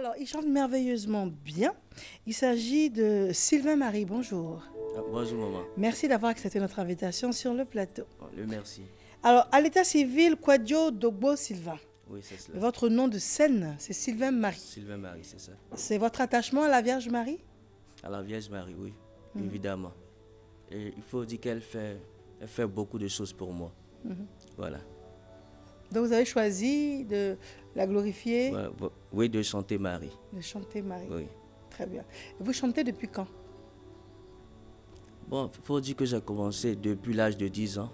Alors, il chante merveilleusement bien. Il s'agit de Sylvain Marie. Bonjour. Ah, bonjour maman. Merci d'avoir accepté notre invitation sur le plateau. Oh, le merci. Alors, à l'état civil, Kwadjo Dogbo Sylvain. Oui, c'est cela. Votre nom de scène, c'est Sylvain Marie. Sylvain Marie, c'est ça. C'est votre attachement à la Vierge Marie? À la Vierge Marie, oui, évidemment. Et il faut dire qu'elle fait beaucoup de choses pour moi. Voilà. Donc, vous avez choisi de la glorifier, Oui, de chanter Marie. de chanter Marie. Oui. Très bien. Et vous chantez depuis quand? Bon, il faut dire que j'ai commencé depuis l'âge de 10 ans.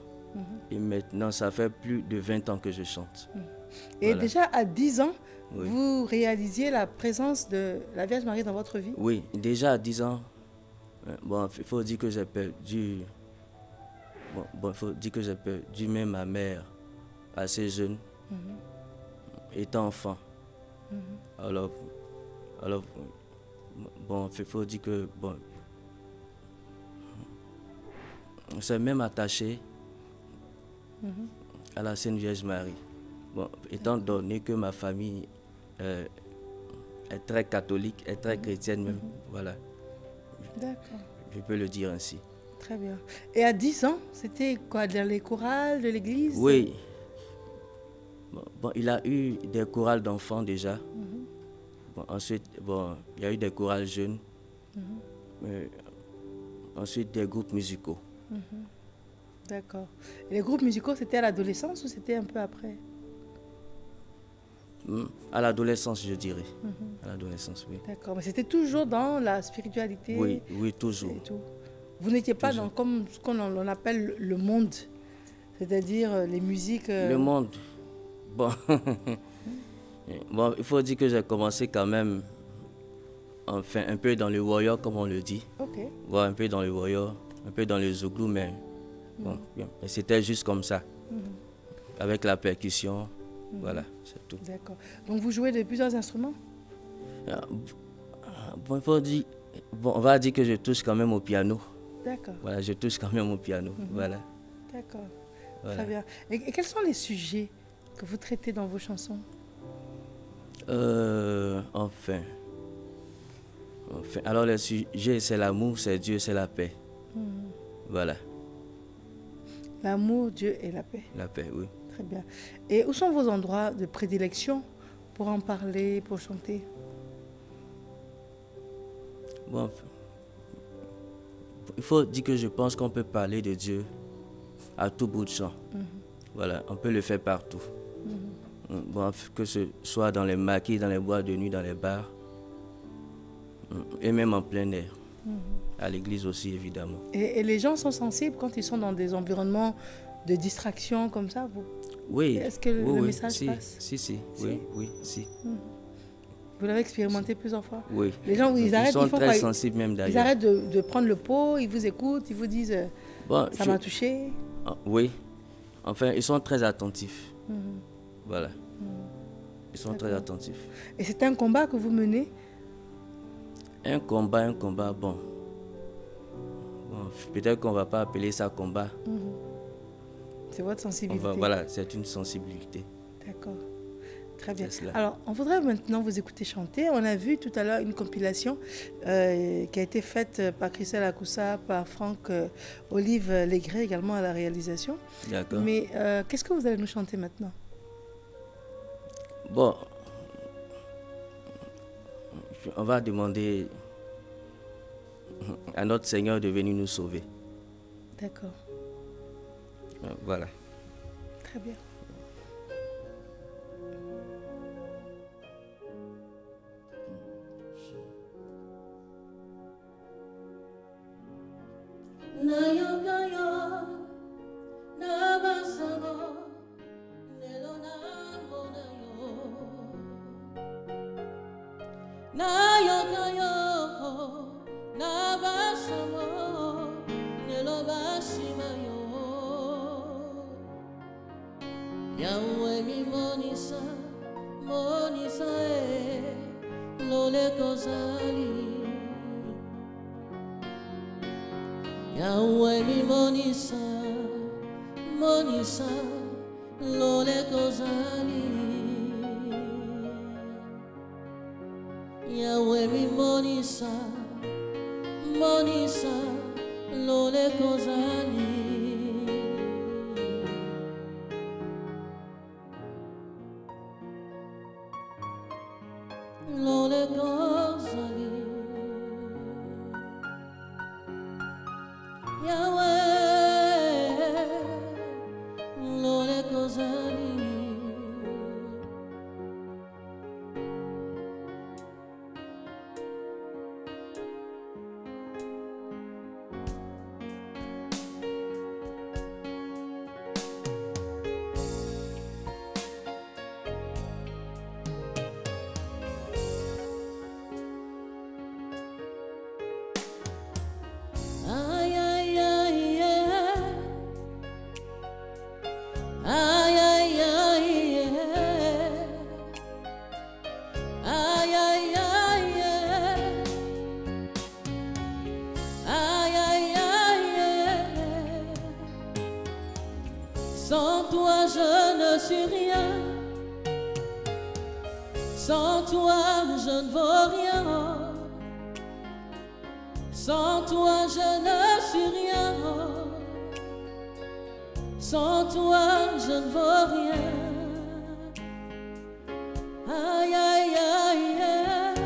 Et maintenant, ça fait plus de 20 ans que je chante. Et Voilà. déjà à 10 ans, Oui. vous réalisiez la présence de la Vierge Marie dans votre vie? Oui, déjà à 10 ans, bon, il faut dire que j'ai perdu. Bon, il faut dire que j'ai perdu même ma mère assez jeune, étant enfant. Alors, bon, il faut dire que, bon, on s'est même attaché à la Sainte Vierge Marie. Bon, étant donné que ma famille est très catholique, est très chrétienne même, voilà, D'accord. je peux le dire ainsi. Très bien. Et à 10 ans, c'était quoi, dans les chorales de l'église? Oui. Bon, il a eu des chorales d'enfants déjà. Bon, ensuite, bon, il y a eu des chorales jeunes. Ensuite, des groupes musicaux. D'accord. Et les groupes musicaux, c'était à l'adolescence ou c'était un peu après? À l'adolescence, je dirais. À l'adolescence, oui. D'accord. Mais c'était toujours dans la spiritualité? Oui, oui, toujours. Et tout. Vous n'étiez pas Toujours. dans comme ce qu'on on appelle le monde, c'est-à-dire les musiques. Le monde, bon, bon, il faut dire que j'ai commencé quand même, enfin, un peu dans le warrior, comme on le dit. Ok. Bon, un peu dans le warrior, un peu dans le zouglou, mais bon, bien. Mais c'était juste comme ça, avec la percussion, voilà, c'est tout. D'accord. Donc vous jouez de plusieurs instruments? Bon, il faut dire, bon, on va dire que je touche quand même au piano. D'accord. Voilà, je touche quand même au piano, voilà. D'accord. Voilà. Très bien. Et quels sont les sujets que vous traitez dans vos chansons? Enfin, alors le sujet, c'est l'amour, c'est Dieu, c'est la paix. Voilà, L'amour, Dieu et la paix. la paix, oui. Très bien. Et où sont vos endroits de prédilection pour en parler, pour chanter? Bon, il faut dire que je pense qu'on peut parler de Dieu à tout bout de champ. Voilà, on peut le faire partout. Bon, que ce soit dans les maquis, dans les boîtes de nuit, dans les bars, et même en plein air. À l'église aussi, évidemment. Et les gens sont sensibles quand ils sont dans des environnements de distraction comme ça? Oui. Est-ce que oui, le oui, message si, passe? si, oui, oui, si. Vous l'avez expérimenté plusieurs fois? Oui. Les gens, ils arrêtent, sont ils font très quoi? sensibles même Ils d'ailleurs. arrêtent de prendre le pot, ils vous écoutent, ils vous disent Bon, ça m'a touché. Oui. Enfin, ils sont très attentifs. Voilà. Ils sont très attentifs. Et c'est un combat que vous menez? Un combat, bon. Peut-être qu'on ne va pas appeler ça combat. C'est votre sensibilité. Voilà, c'est une sensibilité. D'accord. Très bien. C'est cela. Alors, on voudrait maintenant vous écouter chanter. On a vu tout à l'heure une compilation qui a été faite par Christelle Akoussa, par Franck Olive Légré également à la réalisation. D'accord. Mais qu'est-ce que vous allez nous chanter maintenant? Bon, on va demander à notre Seigneur de venir nous sauver. D'accord. Voilà. Très bien. Yahweh mi monisa, monisa lole kozali. Yahweh mi monisa, monisa lole kozali. mi monisa, monisa, lole kozali. Lole kozali. Yahweh, lole kozali. Ay, ay, ay, yeah. Ay, ay, ay, yeah. Ay, ay, ay, yeah. Ay, ay, ay, yeah. Sans toi, je ne suis rien. Sans toi, je ne vaux rien. Sans toi, je ne suis rien. Sans toi, je ne vaux rien. Aïe, aïe, aïe, aïe.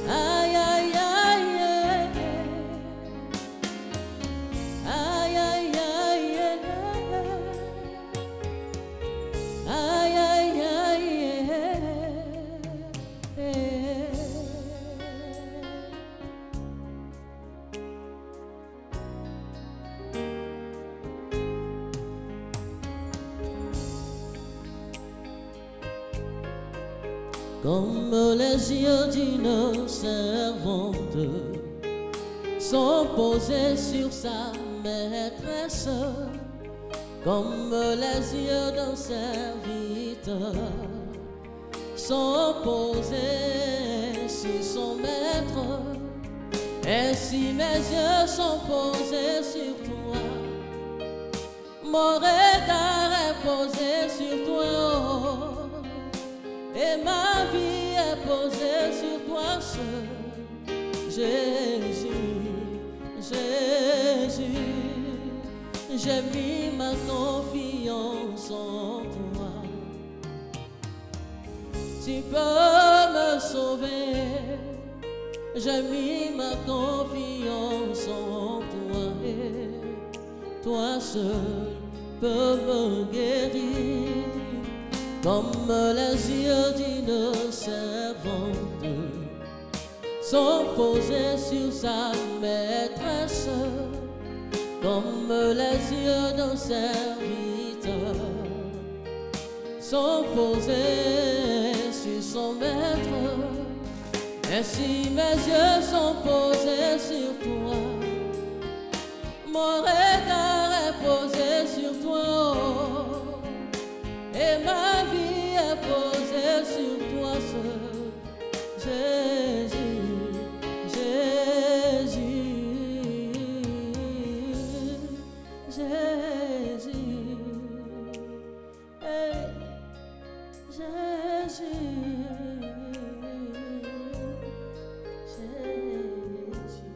Aïe, aïe, aïe, aïe. Aïe, aïe, aïe, aïe. Aïe, aïe, aïe, aïe. Comme les yeux d'une servante sont posés sur sa maîtresse, comme les yeux d'un serviteur sont posés sur son maître, ainsi mes yeux sont posés sur toi, mon regard est posé sur toi. Oh. Et ma vie est posée sur toi seul, Jésus, Jésus. J'ai mis ma confiance en toi. Tu peux me sauver. J'ai mis ma confiance en toi. Et toi seul peux me guérir. Comme les yeux d'une servante sont posés sur sa maîtresse, comme les yeux d'un serviteur sont posés sur son maître, ainsi mes yeux sont posés sur toi, mon regard est posé sur toi. Et ma vie est posée sur toi seul, Jésus, Jésus, Jésus, hey, Jésus, Jésus.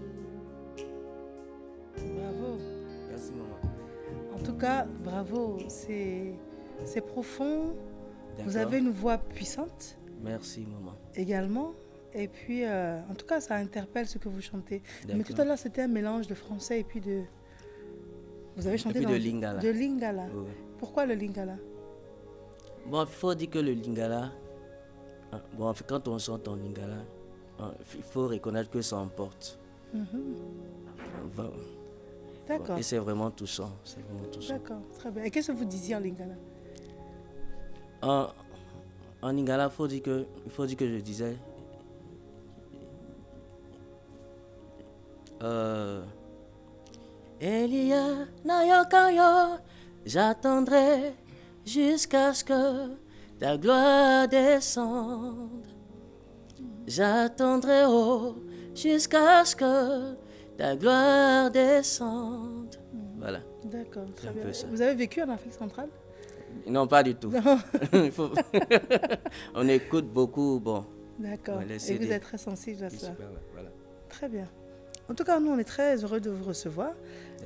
Bravo. Merci, maman. En tout cas, bravo. C'est profond. Vous D'accord. avez une voix puissante Merci, maman. également. Et puis, en tout cas, ça interpelle ce que vous chantez. Mais D'accord. tout à l'heure, c'était un mélange de français et puis de... Vous avez chanté puis dans de lingala. De lingala. Oui. Pourquoi le lingala? Bon, il faut dire que le lingala, hein, bon, quand on chante en lingala, hein, il faut reconnaître que ça emporte. Va- D'accord. Et c'est vraiment touchant. C'est vraiment touchant. D'accord, très bien. Et qu'est-ce que vous disiez en lingala? En lingala, il faut dire que je disais. Elia Nayokayo, j'attendrai jusqu'à ce que ta gloire descende. J'attendrai jusqu'à ce que ta gloire descende. Voilà. D'accord, très un bien. peu ça. Vous avez vécu en Afrique centrale? Non, pas du tout. Non. On écoute beaucoup, bon, D'accord. Ouais, les Et CD. vous êtes très sensible à C'est cela. super, ouais, voilà. Très bien. En tout cas, nous, on est très heureux de vous recevoir.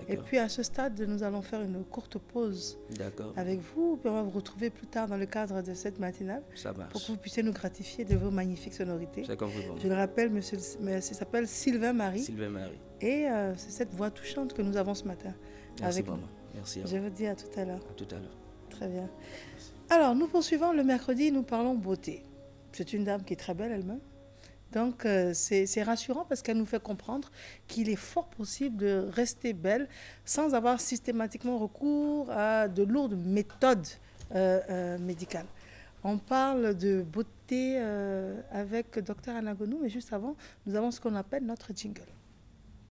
Et D'accord. puis, à ce stade, nous allons faire une courte pause D'accord. avec vous. Puis, on va vous retrouver plus tard dans le cadre de cette matinale Ça pour marche. que vous puissiez nous gratifier de vos magnifiques sonorités. J'ai compris pour Je moi. le rappelle, monsieur, il s'appelle Sylvain Marie. Sylvain Marie. Et c'est cette voix touchante que nous avons ce matin Merci avec pour nous. moi. Merci à Je vous. vous dis à tout à l'heure. À tout à l'heure. Très bien. Alors, nous poursuivons le mercredi, nous parlons beauté. C'est une dame qui est très belle elle-même. Donc, c'est rassurant parce qu'elle nous fait comprendre qu'il est fort possible de rester belle sans avoir systématiquement recours à de lourdes méthodes médicales. On parle de beauté avec Dr Anna Gonou, mais juste avant, nous avons ce qu'on appelle notre jingle.